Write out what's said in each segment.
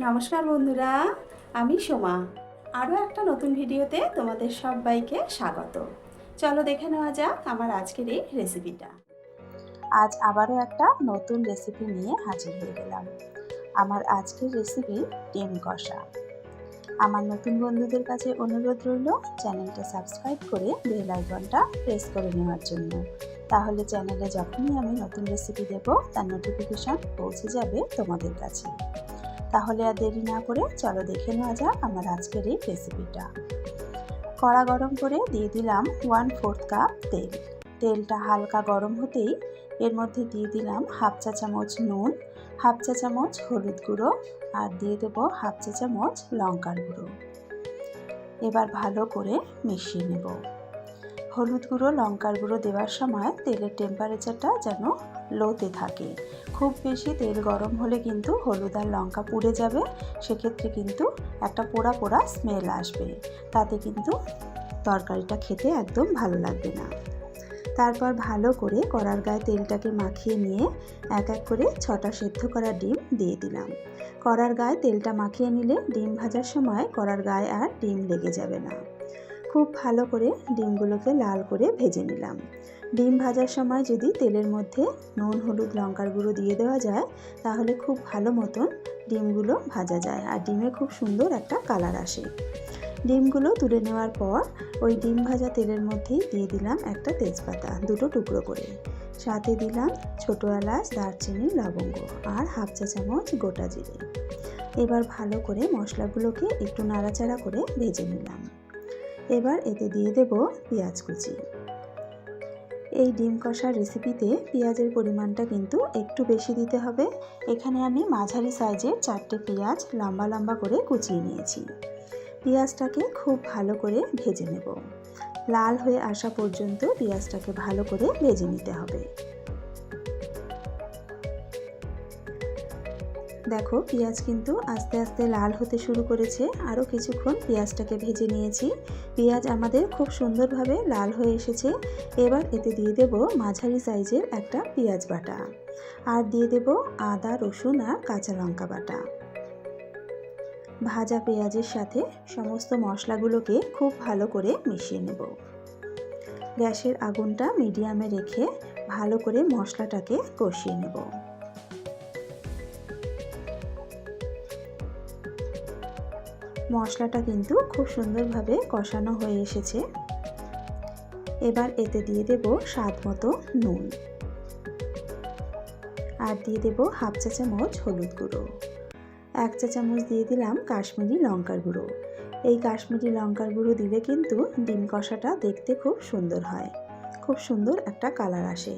নমস্কার বন্ধুরা, আমি সোমা। আরও একটা নতুন ভিডিওতে তোমাদের সবাইকে স্বাগত। চলো দেখে নেওয়া যাক আমার আজকের এই রেসিপিটা। আজ আবারও একটা নতুন রেসিপি নিয়ে হাজির হয়ে গেলাম। আমার আজকের রেসিপি ডিম কষা। আমার নতুন বন্ধুদের কাছে অনুরোধ রইল চ্যানেলটা সাবস্ক্রাইব করে বেল আইকনটা প্রেস করে নেওয়ার জন্য। তাহলে চ্যানেলে যখনই আমি নতুন রেসিপি দেব তার নোটিফিকেশন পৌঁছে যাবে তোমাদের কাছে। তাহলে আর দেরি না করে চলো দেখে নেওয়া যাক আমার আজকের এই রেসিপিটা। কড়া গরম করে দিয়ে দিলাম 1/4 কাপ তেল। তেলটা হালকা গরম হতেই এর মধ্যে দিয়ে দিলাম হাফ চা চামচ নুন, হাফ চা চামচ হলুদ গুঁড়ো আর দিয়ে দেবো হাফ চা চামচ লঙ্কার গুঁড়ো। এবার ভালো করে মিশিয়ে নেব। হলুদ গুঁড়ো লঙ্কার গুঁড়ো দেওয়ার সময় তেলের টেম্পারেচারটা যেন লোতে থাকে। খুব বেশি তেল গরম হলে কিন্তু হলুদ আর লঙ্কা পুড়ে যাবে, সেক্ষেত্রে কিন্তু একটা পোড়া পোড়া স্মেল আসবে, তাতে কিন্তু তরকারিটা খেতে একদম ভালো লাগবে না। তারপর ভালো করে কড়ার গায়ে তেলটাকে মাখিয়ে নিয়ে এক এক করে 6টা সেদ্ধ করা ডিম দিয়ে দিলাম। কড়ার গায়ে তেলটা মাখিয়ে নিলে ডিম ভাজার সময় কড়ার গায়ে আর ডিম লেগে যাবে না। খুব ভালো করে ডিমগুলোকে লাল করে ভেজে নিলাম। ডিম ভাজার সময় যদি তেলের মধ্যে নুন হলুদ লঙ্কার গুঁড়ো দিয়ে দেওয়া যায় তাহলে খুব ভালো মতন ডিমগুলো ভাজা যায় আর ডিমে খুব সুন্দর একটা কালার আসে। ডিমগুলো তুলে নেওয়ার পর ওই ডিম ভাজা তেলের মধ্যেই দিয়ে দিলাম একটা তেজপাতা 2টো টুকরো করে, সাথে দিলাম ছোটো এলাচ, দারচিনি, লবঙ্গ আর হাফ চা চামচ গোটা জিরে। এবার ভালো করে মশলাগুলোকে একটু নাড়াচাড়া করে ভেজে নিলাম। এবার এতে দিয়ে দেব পেঁয়াজ কুচি। এই ডিম কষার রেসিপিতে পেঁয়াজের পরিমাণটা কিন্তু একটু বেশি দিতে হবে। এখানে আমি মাঝারি সাইজের 4টে পেঁয়াজ লম্বা লম্বা করে কুচিয়ে নিয়েছি। পেঁয়াজটাকে খুব ভালো করে ভেজে নেব। লাল হয়ে আসা পর্যন্ত পেঁয়াজটাকে ভালো করে ভেজে নিতে হবে। দেখো পেঁয়াজ কিন্তু আস্তে আস্তে লাল হতে শুরু করেছে। আরও কিছুক্ষণ পেঁয়াজটাকে ভেজে নিয়েছি। পেঁয়াজ আমাদের খুব সুন্দরভাবে লাল হয়ে এসেছে। এবার এতে দিয়ে দেব মাঝারি সাইজের একটা পেঁয়াজ বাটা আর দিয়ে দেব আদা রসুন আর কাঁচা লঙ্কা বাটা। ভাজা পেঁয়াজের সাথে সমস্ত মশলাগুলোকে খুব ভালো করে মিশিয়ে নেব। গ্যাসের আগুনটা মিডিয়ামে রেখে ভালো করে মশলাটাকে কষিয়ে নেব। মশলাটা কিন্তু খুব সুন্দরভাবে কষানো হয়ে এসেছে। এবার এতে দিয়ে দেব স্বাদ মতো নুন আর দিয়ে দেব হাফ চা চামচ হলুদ গুঁড়ো। 1 চা চামচ দিয়ে দিলাম কাশ্মীরি লঙ্কার গুঁড়ো। এই কাশ্মীরি লঙ্কার গুঁড়ো দিলে কিন্তু ডিম কষাটা দেখতে খুব সুন্দর হয়, খুব সুন্দর একটা কালার আসে।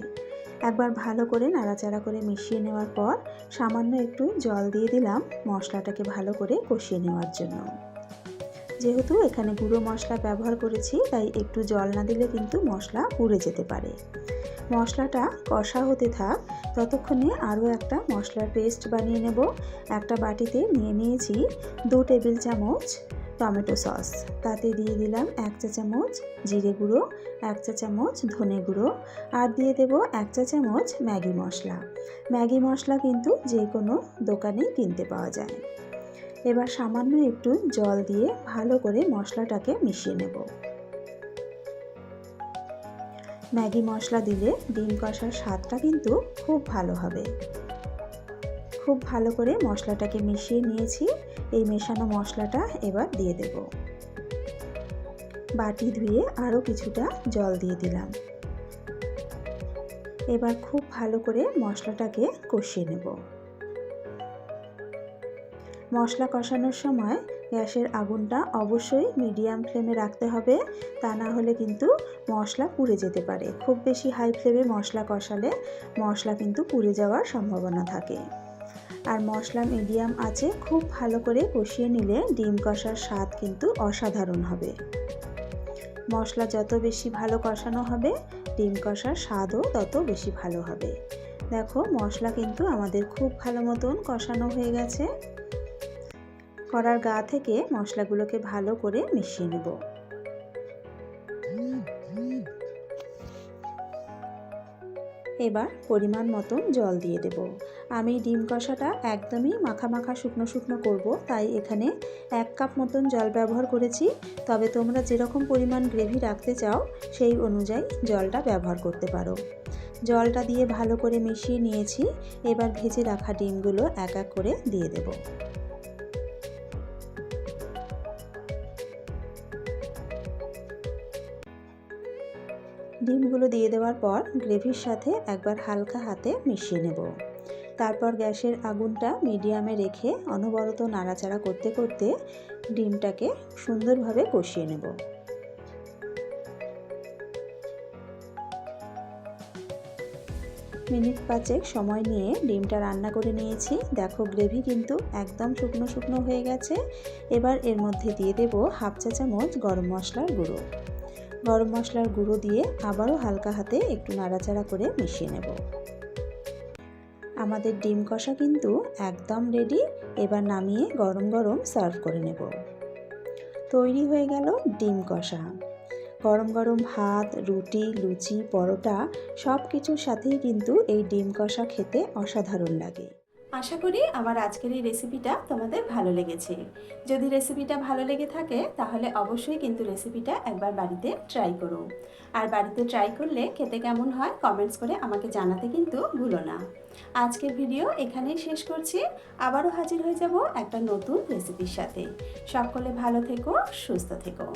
একবার ভালো করে নাড়াচাড়া করে মিশিয়ে নেওয়ার পর সামান্য একটু জল দিয়ে দিলাম মশলাটাকে ভালো করে কষিয়ে নেওয়ার জন্য। যেহেতু এখানে গুঁড়ো মশলা ব্যবহার করেছি তাই একটু জল না দিলে কিন্তু মশলা পুড়ে যেতে পারে। মশলাটা কষা হতে থাক, ততক্ষণে আরও একটা মশলার পেস্ট বানিয়ে নেব। একটা বাটিতে নিয়ে নিয়েছি 2 টেবিল চামচ টমেটো সস। তাতে দিয়ে দিলাম 1 চা চামচ জিরে গুঁড়ো, 1 চা চামচ ধনে গুঁড়ো আর দিয়ে দেব 1 চা চামচ ম্যাগি মশলা। ম্যাগি মশলা কিন্তু যে কোনো দোকানেই কিনতে পাওয়া যায়। এবার সামান্য একটু জল দিয়ে ভালো করে মশলাটাকে মিশিয়ে নেব। ম্যাগি মশলা দিলে ডিম কষার স্বাদটা কিন্তু খুব ভালো হবে। খুব ভালো করে মশলাটাকে মিশিয়ে নিয়েছি। এই মেশানো মশলাটা এবার দিয়ে দেব। বাটি ধুয়ে আরও কিছুটা জল দিয়ে দিলাম। এবার খুব ভালো করে মশলাটাকে কষিয়ে নেব। মশলা কষানোর সময় গ্যাসের আগুনটা অবশ্যই মিডিয়াম ফ্লেমে রাখতে হবে, তা না হলে কিন্তু মশলা পুড়ে যেতে পারে। খুব বেশি হাই ফ্লেমে মশলা কষালে মশলা কিন্তু পুড়ে যাওয়ার সম্ভাবনা থাকে। আর মশলা মিডিয়াম আঁচে খুব ভালো করে কষিয়ে নিলে ডিম কষার স্বাদ কিন্তু অসাধারণ হবে। মশলা যত বেশি ভালো কষানো হবে ডিম কষার স্বাদও তত বেশি ভালো হবে। দেখো মশলা কিন্তু আমাদের খুব ভালো মতন কষানো হয়ে গেছে। কড়ার গা থেকে মশলাগুলোকে ভালো করে মিশিয়ে নেব। এবার পরিমাণ মতন জল দিয়ে দেব। আমি ডিম কষাটা একদমই মাখা মাখা শুকনো শুকনো করব, তাই এখানে 1 কাপ মতন জল ব্যবহার করেছি। তবে তোমরা যেরকম পরিমাণ গ্রেভি রাখতে চাও সেই অনুযায়ী জলটা ব্যবহার করতে পারো। জলটা দিয়ে ভালো করে মিশিয়ে নিয়েছি। এবার ভেজে রাখা ডিমগুলো এক এক করে দিয়ে দেব। ডিমগুলো দিয়ে দেওয়ার পর গ্রেভির সাথে একবার হালকা হাতে মিশিয়ে নেব। তারপর গ্যাসের আগুনটা মিডিয়ামে রেখে অনবরত নাড়াচাড়া করতে করতে ডিমটাকে সুন্দরভাবে কষিয়ে নেব। মিনিট 5 সময় নিয়ে ডিমটা রান্না করে নিয়েছি। দেখো গ্রেভি কিন্তু একদম শুকনো শুকনো হয়ে গেছে। এবার এর মধ্যে দিয়ে দেব হাফ চা চামচ গরম মশলার গুঁড়ো। গরম মশলার গুঁড়ো দিয়ে আবারও হালকা হাতে একটু নাড়াচাড়া করে মিশিয়ে নেব। আমাদের ডিম কষা কিন্তু একদম রেডি। এবার নামিয়ে গরম গরম সার্ভ করে নেব। তৈরি হয়ে গেল ডিম কষা। গরম গরম ভাত, রুটি, লুচি, পরোটা সব কিছুর সাথেই কিন্তু এই ডিম কষা খেতে অসাধারণ লাগে। আশা করি আমার আজকের এই রেসিপিটা তোমাদের ভালো লেগেছে। যদি রেসিপিটা ভালো লেগে থাকে তাহলে অবশ্যই কিন্তু রেসিপিটা একবার বাড়িতে ট্রাই করো। আর বাড়িতে ট্রাই করলে খেতে কেমন হয় কমেন্টস করে আমাকে জানাতে কিন্তু ভুলো না। আজকের ভিডিও এখানেই শেষ করছি। আবারও হাজির হয়ে যাব একটা নতুন রেসিপির সাথে। সকলে ভালো থেকো, সুস্থ থেকো।